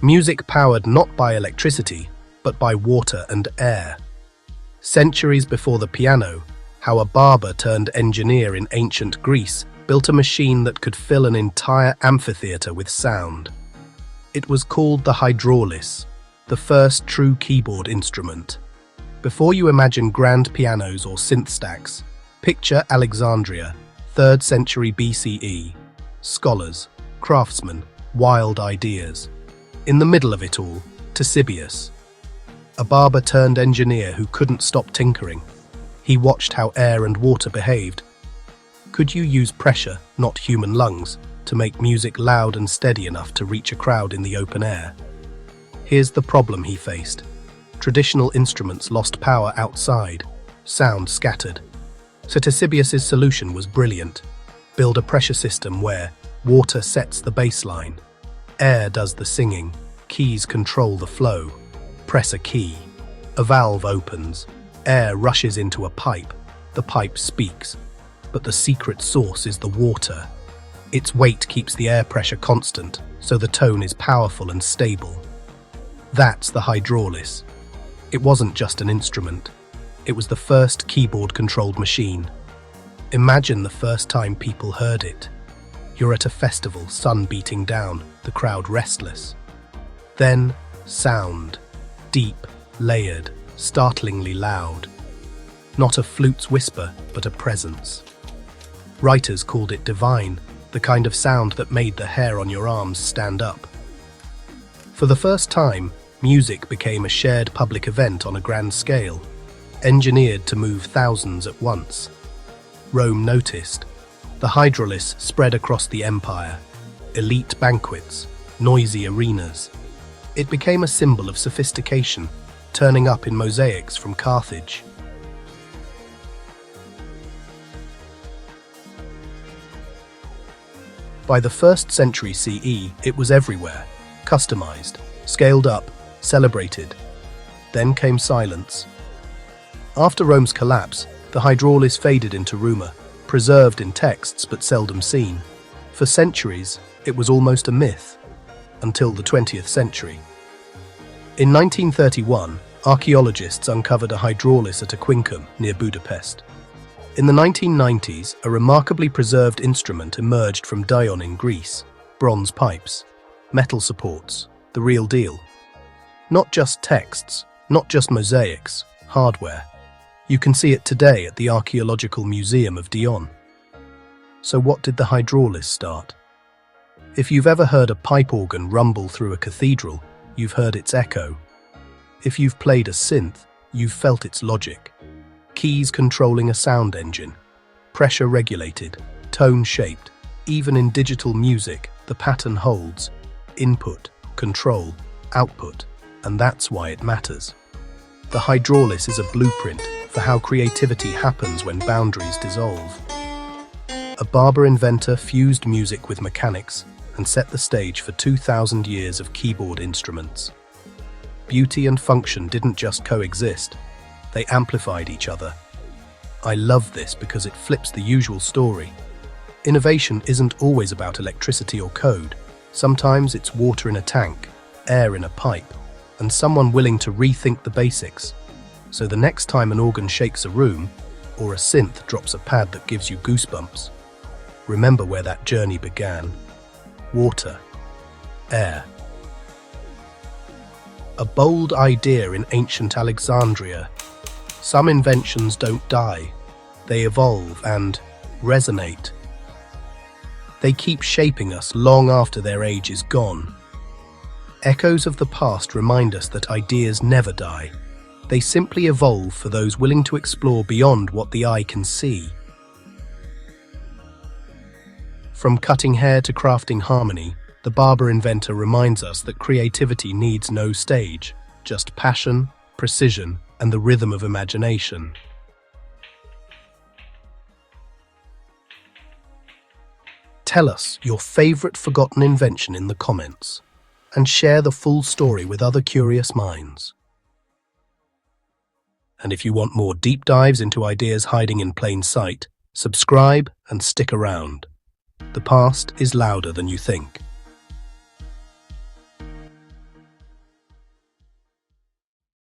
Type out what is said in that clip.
Music powered not by electricity, but by water and air. Centuries before the piano, how a barber turned engineer in ancient Greece built a machine that could fill an entire amphitheater with sound. It was called the hydraulis, the first true keyboard instrument. Before you imagine grand pianos or synth stacks, picture Alexandria, 3rd century BCE. Scholars, craftsmen, wild ideas. In the middle of it all, Ctesibius, a barber turned engineer who couldn't stop tinkering. He watched how air and water behaved. Could you use pressure, not human lungs, to make music loud and steady enough to reach a crowd in the open air? Here's the problem he faced. Traditional instruments lost power outside, sound scattered. So Ctesibius's solution was brilliant. Build a pressure system where water sets the baseline, air does the singing, keys control the flow. Press a key, a valve opens, air rushes into a pipe, the pipe speaks. But the secret sauce is the water. Its weight keeps the air pressure constant, so the tone is powerful and stable. That's the hydraulis. It wasn't just an instrument. It was the first keyboard-controlled machine. Imagine the first time people heard it. You're at a festival, sun beating down, the crowd restless. Then, sound. Deep, layered, startlingly loud. Not a flute's whisper, but a presence. Writers called it divine, the kind of sound that made the hair on your arms stand up. For the first time, music became a shared public event on a grand scale, engineered to move thousands at once. Rome noticed. The hydraulis spread across the empire. Elite banquets, noisy arenas. It became a symbol of sophistication, turning up in mosaics from Carthage. By the 1st century CE, it was everywhere, customized, scaled up, celebrated. Then came silence. After Rome's collapse, the hydraulis faded into rumor, preserved in texts but seldom seen. For centuries, it was almost a myth, until the 20th century. In 1931, archaeologists uncovered a hydraulis at Aquincum near Budapest. In the 1990s, a remarkably preserved instrument emerged from Dion in Greece. Bronze pipes, metal supports, the real deal. Not just texts, not just mosaics, hardware. You can see it today at the Archaeological Museum of Dion. So what did the hydraulis start? If you've ever heard a pipe organ rumble through a cathedral, you've heard its echo. If you've played a synth, you've felt its logic. Keys controlling a sound engine, pressure regulated, tone shaped. Even in digital music, the pattern holds. Input, control, output, and that's why it matters. The hydraulis is a blueprint for how creativity happens when boundaries dissolve. A Barber inventor fused music with mechanics and set the stage for 2,000 years of keyboard instruments. Beauty and function didn't just coexist, they amplified each other. I love this because it flips the usual story. Innovation isn't always about electricity or code. Sometimes it's water in a tank, air in a pipe, and someone willing to rethink the basics. So the next time an organ shakes a room, or a synth drops a pad that gives you goosebumps, remember where that journey began. Water, air. A bold idea in ancient Alexandria. Some inventions don't die, they evolve and resonate. They keep shaping us long after their age is gone. Echoes of the past remind us that ideas never die. They simply evolve for those willing to explore beyond what the eye can see. From cutting hair to crafting harmony, the Barber inventor reminds us that creativity needs no stage, just passion, precision, and the rhythm of imagination. Tell us your favorite forgotten invention in the comments, and share the full story with other curious minds. And if you want more deep dives into ideas hiding in plain sight, subscribe and stick around. The past is louder than you think.